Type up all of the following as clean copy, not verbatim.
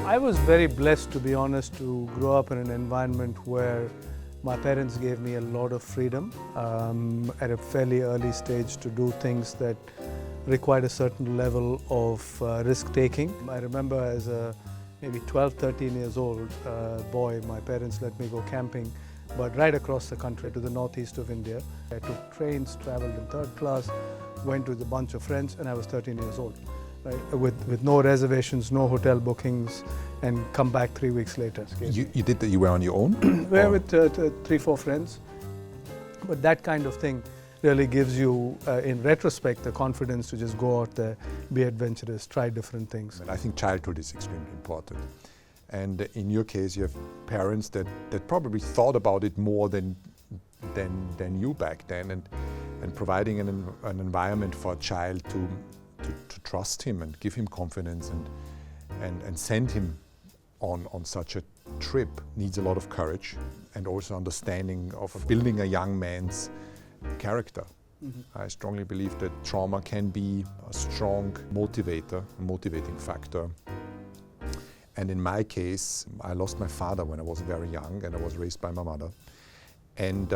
I was very blessed, to be honest, to grow up in an environment where my parents gave me a lot of freedom at a fairly early stage to do things that required a certain level of risk-taking. I remember as a maybe 12, 13 years old boy, my parents let me go camping, but right across the country to the northeast of India. I took trains, traveled in third class, went with a bunch of friends, and I was 13 years old. Right, with no reservations, no hotel bookings, and come back 3 weeks later. You did that, you were on your own? We were with 3-4 friends. But that kind of thing really gives you, in retrospect, the confidence to just go out there, be adventurous, try different things. I think childhood is extremely important. And in your case, you have parents that probably thought about it more than you back then, and providing an environment for a child to trust him and give him confidence and send him on such a trip needs a lot of courage and also understanding of building a young man's character. Mm-hmm. I strongly believe that trauma can be a strong motivator, a motivating factor. And in my case, I lost my father when I was very young, and I was raised by my mother. And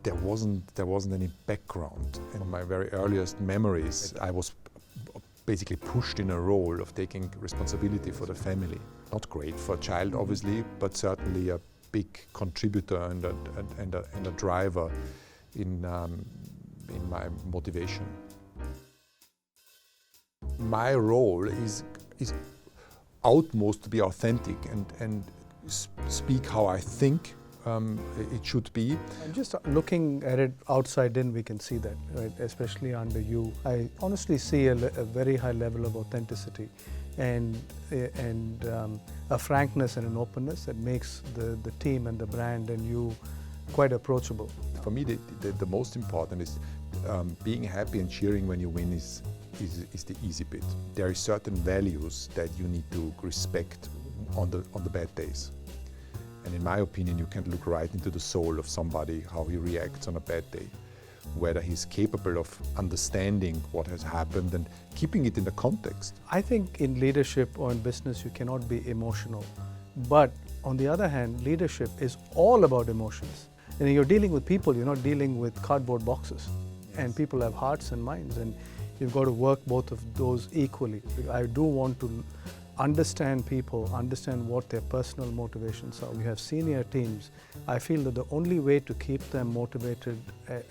there wasn't any background. In my very earliest memories, I was basically pushed in a role of taking responsibility for the family. Not great for a child, obviously, but certainly a big contributor and a driver in my motivation. My role is utmost to be authentic and speak how I think it should be. And just looking at it outside in, we can see that, right? Especially under you. I honestly see a very high level of authenticity and a frankness and an openness that makes the team and the brand and you quite approachable. For me, the most important is being happy and cheering when you win is the easy bit. There are certain values that you need to respect on the bad days. And in my opinion, you can look right into the soul of somebody, how he reacts on a bad day, whether he's capable of understanding what has happened and keeping it in the context. I think in leadership or in business, you cannot be emotional. But on the other hand, leadership is all about emotions. And you're dealing with people, you're not dealing with cardboard boxes. Yes. And people have hearts and minds, and you've got to work both of those equally. I do want to understand people, understand what their personal motivations are. We have senior teams. I feel that the only way to keep them motivated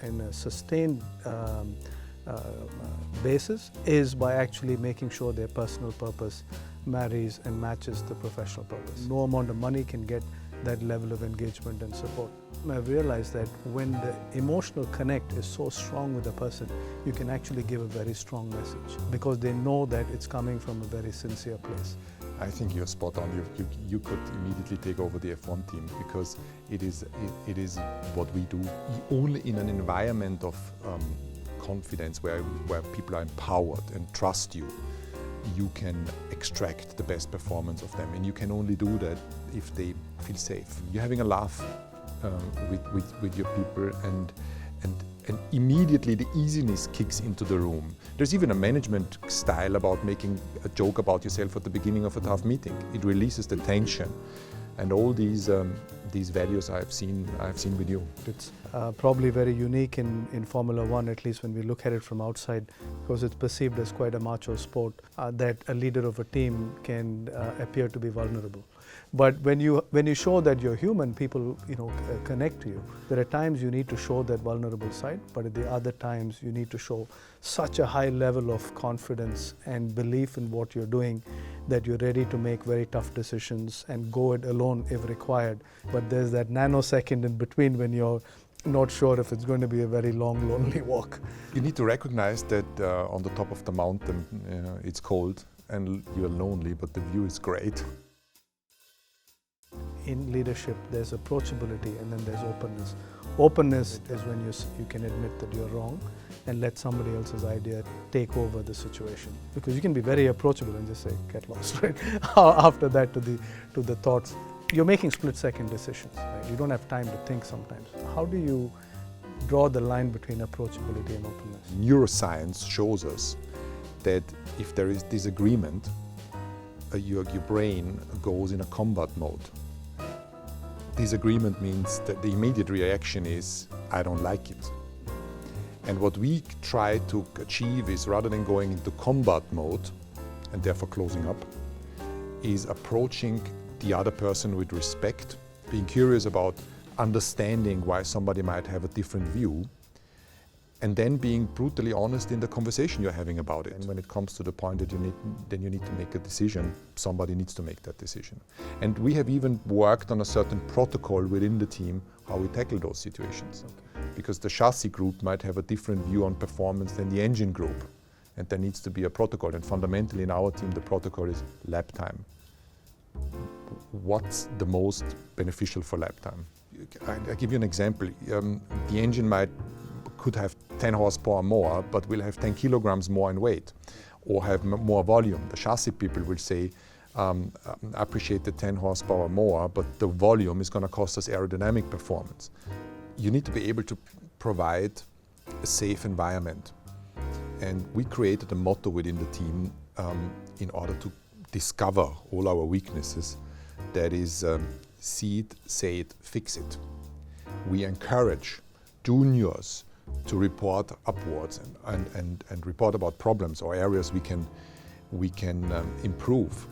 in a sustained basis is by actually making sure their personal purpose marries and matches the professional purpose. No amount of money can get that level of engagement and support. I've realized that when the emotional connect is so strong with a person, you can actually give a very strong message because they know that it's coming from a very sincere place. I think you're spot on. You could immediately take over the F1 team because it is what we do. Only in an environment of confidence where people are empowered and trust you, you can extract the best performance of them, and you can only do that if they feel safe. You're having a laugh with your people, and immediately the easiness kicks into the room. There's even a management style about making a joke about yourself at the beginning of a tough meeting. It releases the tension, and all these values I've seen with you. It's probably very unique in Formula One, at least when we look at it from outside, because it's perceived as quite a macho sport that a leader of a team can appear to be vulnerable. But when you show that you're human, people connect to you. There are times you need to show that vulnerable side, but at the other times you need to show such a high level of confidence and belief in what you're doing that you're ready to make very tough decisions and go it alone if required. But there's that nanosecond in between when you're not sure if it's going to be a very long, lonely walk. You need to recognize that on the top of the mountain it's cold and you're lonely, but the view is great. In leadership, there's approachability and then there's openness. Openness is when you can admit that you're wrong and let somebody else's idea take over the situation. Because you can be very approachable and just say, get lost, right? After that to the thoughts. You're making split-second decisions, right? You don't have time to think sometimes. How do you draw the line between approachability and openness? Neuroscience shows us that if there is disagreement, your brain goes in a combat mode. Disagreement means that the immediate reaction is, I don't like it. And what we try to achieve is, rather than going into combat mode and therefore closing up, is approaching the other person with respect, being curious about understanding why somebody might have a different view, and then being brutally honest in the conversation you're having about it. And when it comes to the point that you need to make a decision, somebody needs to make that decision. And we have even worked on a certain protocol within the team how we tackle those situations. Okay. Because the chassis group might have a different view on performance than the engine group. And there needs to be a protocol. And fundamentally in our team, the protocol is lap time. What's the most beneficial for lap time? I'll give you an example. The engine could have 10 horsepower more, but will have 10 kilograms more in weight, or have more volume. The chassis people will say, appreciate the 10 horsepower more, but the volume is going to cost us aerodynamic performance. You need to be able to provide a safe environment. And we created a motto within the team in order to discover all our weaknesses. That is, see it, say it, fix it. We encourage juniors to report upwards and report about problems or areas we can improve.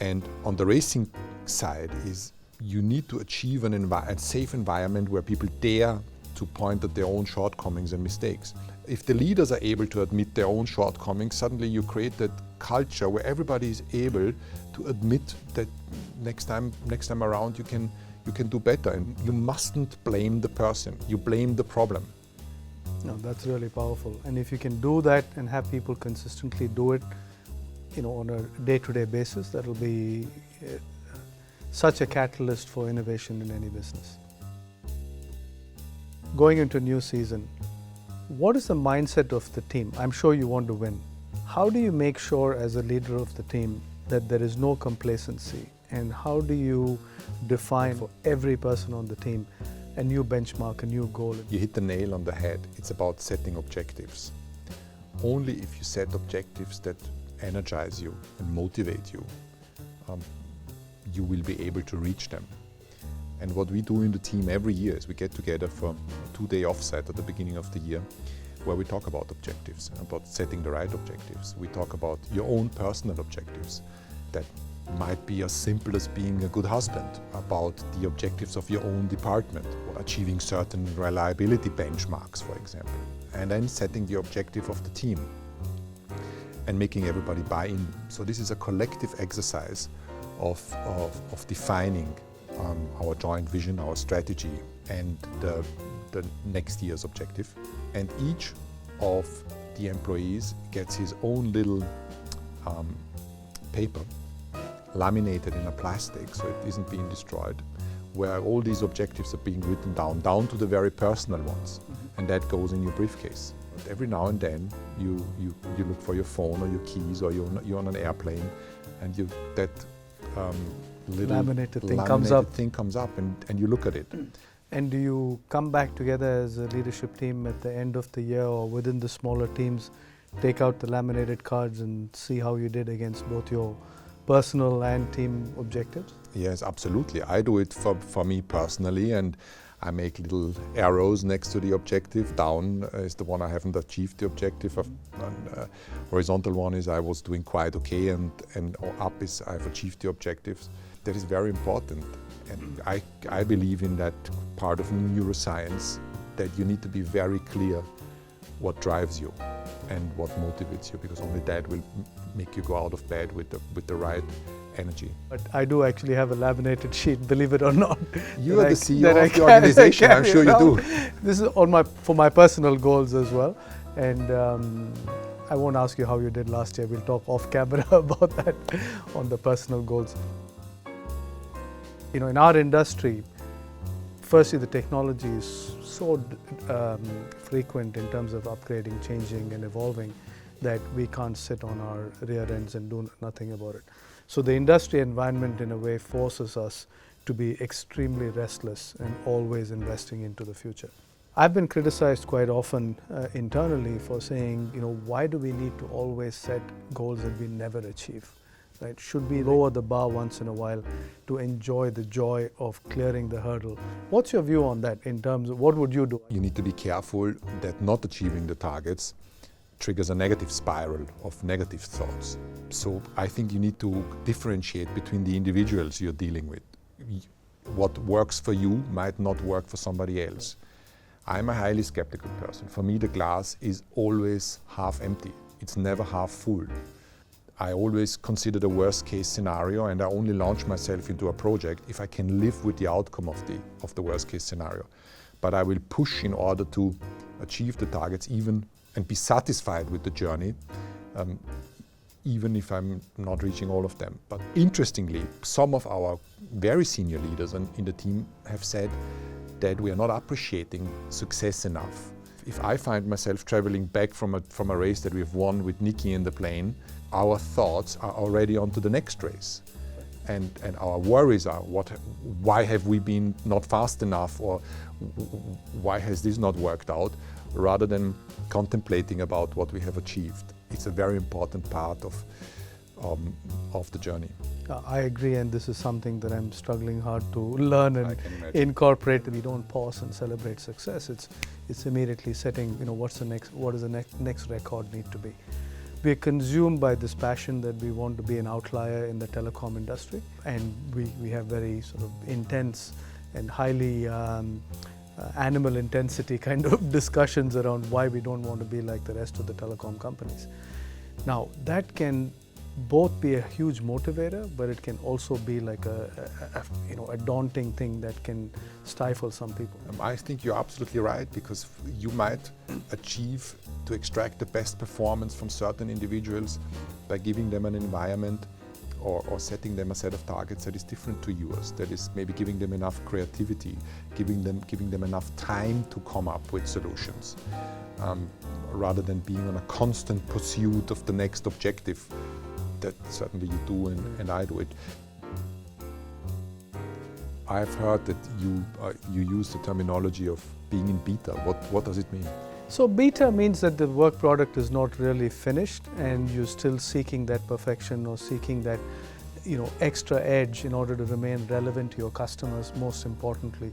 And on the racing side is, you need to achieve a safe environment where people dare to point at their own shortcomings and mistakes. If the leaders are able to admit their own shortcomings, suddenly you create that culture where everybody is able to admit that next time around you can do better. And you mustn't blame the person, you blame the problem. No, that's really powerful. And if you can do that and have people consistently do it, on a day-to-day basis, that will be such a catalyst for innovation in any business. Going into a new season, what is the mindset of the team? I'm sure you want to win. How do you make sure as a leader of the team that there is no complacency? And how do you define for every person on the team a new benchmark, a new goal? You hit the nail on the head. It's about setting objectives. Only if you set objectives that energize you and motivate you, you will be able to reach them. And what we do in the team every year is we get together for a 2-day offsite at the beginning of the year, where we talk about objectives, about setting the right objectives. We talk about your own personal objectives that might be as simple as being a good husband, about the objectives of your own department, or achieving certain reliability benchmarks, for example. And then setting the objective of the team and making everybody buy in. So this is a collective exercise of defining our joint vision, our strategy, and the next year's objective. And each of the employees gets his own little paper, laminated in a plastic so it isn't being destroyed, where all these objectives are being written down to the very personal ones. And that goes in your briefcase. But every now and then you look for your phone or your keys, or you're on an airplane, and that little laminated thing comes up and you look at it. And do you come back together as a leadership team at the end of the year, or within the smaller teams, take out the laminated cards and see how you did against both your personal and team objectives? Yes, absolutely. I do it for me personally, and I make little arrows next to the objective. Down is the one I haven't achieved the objective of. Horizontal one is I was doing quite okay, and up is I've achieved the objectives. That is very important. And I believe in that part of neuroscience, that you need to be very clear what drives you and what motivates you, because only that will make you go out of bed with the right energy. But I do actually have a laminated sheet, believe it or not. You are the CEO of the organization, I'm sure you do. This is for my personal goals as well. And I won't ask you how you did last year. We'll talk off camera about that on the personal goals. In our industry, firstly, the technology is so frequent in terms of upgrading, changing and evolving, that we can't sit on our rear ends and do nothing about it. So the industry environment in a way forces us to be extremely restless and always investing into the future. I've been criticized quite often internally for saying, why do we need to always set goals that we never achieve? right? Should we lower the bar once in a while to enjoy the joy of clearing the hurdle? What's your view on that in terms of what would you do? You need to be careful that not achieving the targets triggers a negative spiral of negative thoughts. So I think you need to differentiate between the individuals you're dealing with. What works for you might not work for somebody else. I'm a highly skeptical person. For me, the glass is always half empty. It's never half full. I always consider the worst case scenario, and I only launch myself into a project if I can live with the outcome of the worst case scenario. But I will push in order to achieve the targets and be satisfied with the journey, even if I'm not reaching all of them. But interestingly, some of our very senior leaders in the team have said that we are not appreciating success enough. If I find myself traveling back from a race that we've won with Nikki in the plane, our thoughts are already on to the next race. And our worries are, why have we been not fast enough, or why has this not worked out, rather than contemplating about what we have achieved. It's a very important part of the journey. I agree, and this is something that I'm struggling hard to learn and incorporate. We don't pause and celebrate success. It's immediately setting, what does the next record need to be. We are consumed by this passion that we want to be an outlier in the telecom industry, and we have very sort of intense and highly animal intensity kind of discussions around why we don't want to be like the rest of the telecom companies. Now, that can both be a huge motivator, but it can also be like a daunting thing that can stifle some people. I think you're absolutely right, because you might achieve to extract the best performance from certain individuals by giving them an environment or setting them a set of targets that is different to yours, that is maybe giving them enough creativity, giving them enough time to come up with solutions, rather than being on a constant pursuit of the next objective. That certainly you do, and I do it. I've heard that you use the terminology of being in beta. What does it mean? So beta means that the work product is not really finished, and you're still seeking that perfection or seeking that extra edge in order to remain relevant to your customers, most importantly,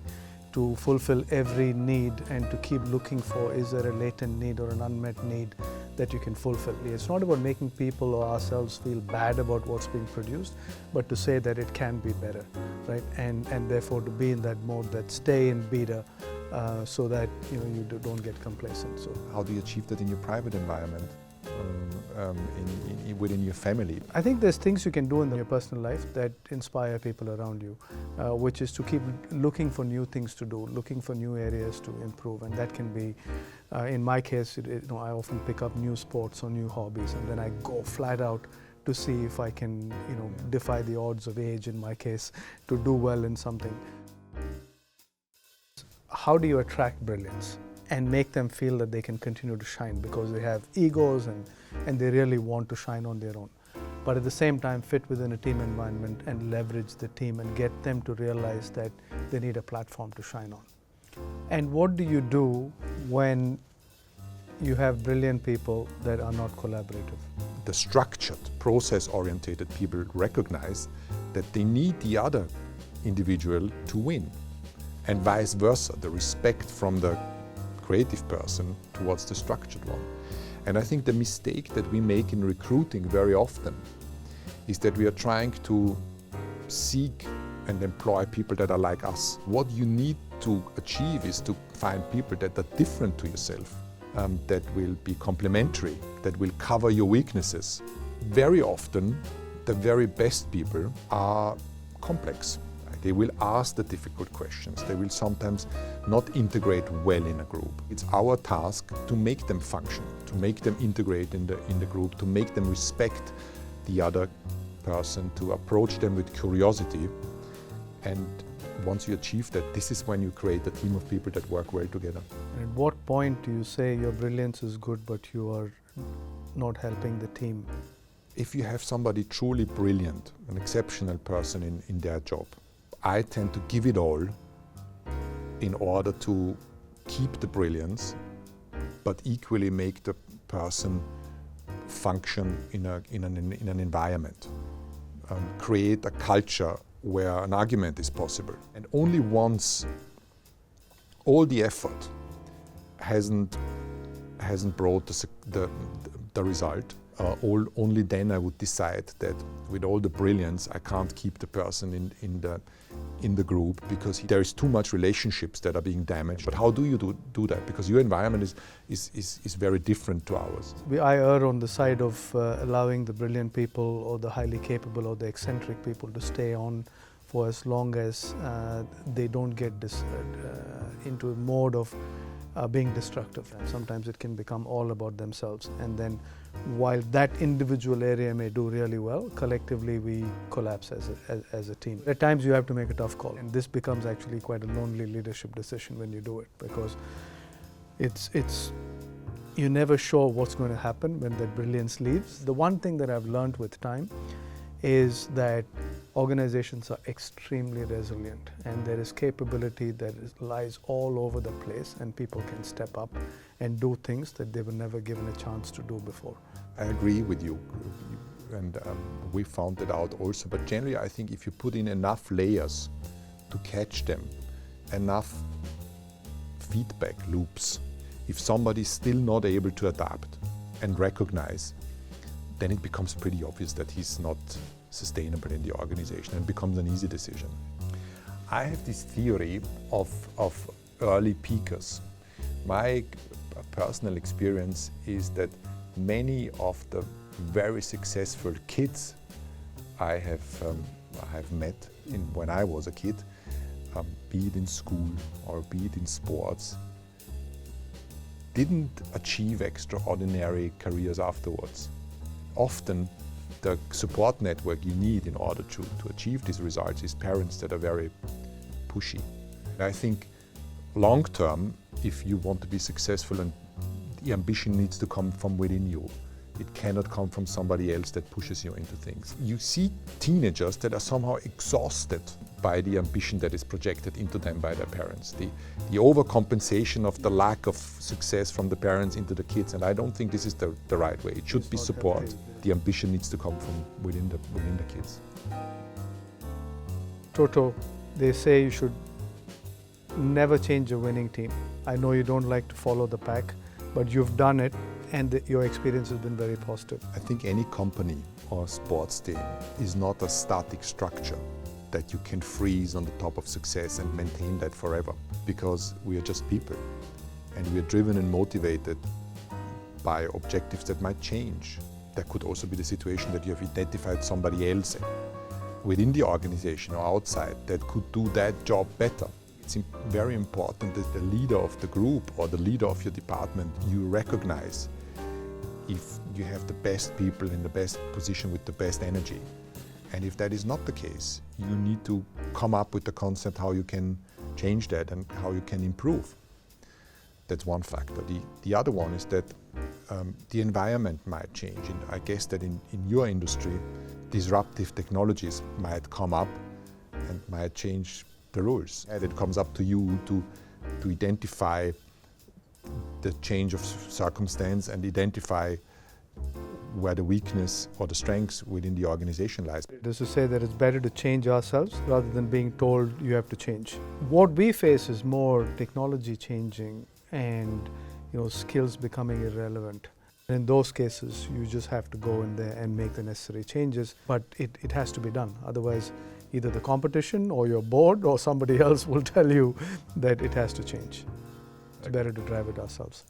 to fulfill every need and to keep looking for, is there a latent need or an unmet need that you can fulfill. It's not about making people or ourselves feel bad about what's being produced, but to say that it can be better, right? And therefore to be in that mode, that stay in beta, so that you don't get complacent. So how do you achieve that in your private environment, within your family? I think there's things you can do in your personal life that inspire people around you, which is to keep looking for new things to do, looking for new areas to improve, and that can be, in my case, I often pick up new sports or new hobbies, and then I go flat out to see if I can, defy the odds of age, in my case, to do well in something. How do you attract brilliance and make them feel that they can continue to shine, because they have egos and they really want to shine on their own, but at the same time fit within a team environment and leverage the team and get them to realize that they need a platform to shine on? And what do you do when you have brilliant people that are not collaborative? The structured, process-oriented people recognize that they need the other individual to win, and vice versa, the respect from the creative person towards the structured one. And I think the mistake that we make in recruiting very often is that we are trying to seek and employ people that are like us. What you need to achieve is to find people that are different to yourself, that will be complementary, that will cover your weaknesses. Very often, the very best people are complex. They will ask the difficult questions. They will sometimes not integrate well in a group. It's our task to make them function, to make them integrate in the group, to make them respect the other person, to approach them with curiosity. And once you achieve that, this is when you create a team of people that work well together. At what point do you say your brilliance is good, but you are not helping the team? If you have somebody truly brilliant, an exceptional person in their job, I tend to give it all in order to keep the brilliance, but equally make the person function in an environment. create a culture where an argument is possible. And only once all the effort hasn't brought the result, only then I would decide that with all the brilliance I can't keep the person in the group because there is too much relationships that are being damaged. But how do you do that? Because your environment is very different to ours. I err on the side of allowing the brilliant people or the highly capable or the eccentric people to stay on for as long as they don't get into a mode of being destructive. And sometimes it can become all about themselves, and then while that individual area may do really well, collectively we collapse as a team. At times you have to make a tough call, and this becomes actually quite a lonely leadership decision when you do it, because you're never sure what's going to happen when that brilliance leaves. The one thing that I've learned with time is that organizations are extremely resilient, and there is capability that lies all over the place, and people can step up and do things that they were never given a chance to do before. I agree with you, and we found that out also. But generally, I think if you put in enough layers to catch them, enough feedback loops, if somebody's still not able to adapt and recognize, then it becomes pretty obvious that he's not sustainable in the organization and becomes an easy decision. I have this theory of early peakers. My personal experience is that many of the very successful kids I have met when I was a kid, be it in school or be it in sports, didn't achieve extraordinary careers afterwards. Often the support network you need in order to achieve these results is parents that are very pushy. I think long term, if you want to be successful, and the ambition needs to come from within you. It cannot come from somebody else that pushes you into things. You see teenagers that are somehow exhausted by the ambition that is projected into them by their parents. The overcompensation of the lack of success from the parents into the kids, and I don't think this is the right way. It should be support. The ambition needs to come from within the kids. Toto, they say you should never change a winning team. I know you don't like to follow the pack, but you've done it, and your experience has been very positive. I think any company or sports team is not a static structure that you can freeze on the top of success and maintain that forever, because we are just people, and we are driven and motivated by objectives that might change. There could also be the situation that you have identified somebody else within the organization or outside that could do that job better. It's very important that the leader of the group or the leader of your department, you recognize if you have the best people in the best position with the best energy. And if that is not the case, you need to come up with the concept how you can change that and how you can improve. That's one factor. The other one is that the environment might change. And I guess that in your industry, disruptive technologies might come up and might change the rules. And it comes up to you to identify the change of circumstance and identify where the weakness or the strengths within the organization lies. This is to say that it's better to change ourselves rather than being told you have to change. What we face is more technology changing and skills becoming irrelevant. In those cases, you just have to go in there and make the necessary changes, but it has to be done. Otherwise, either the competition or your board or somebody else will tell you that it has to change. It's better to drive it ourselves.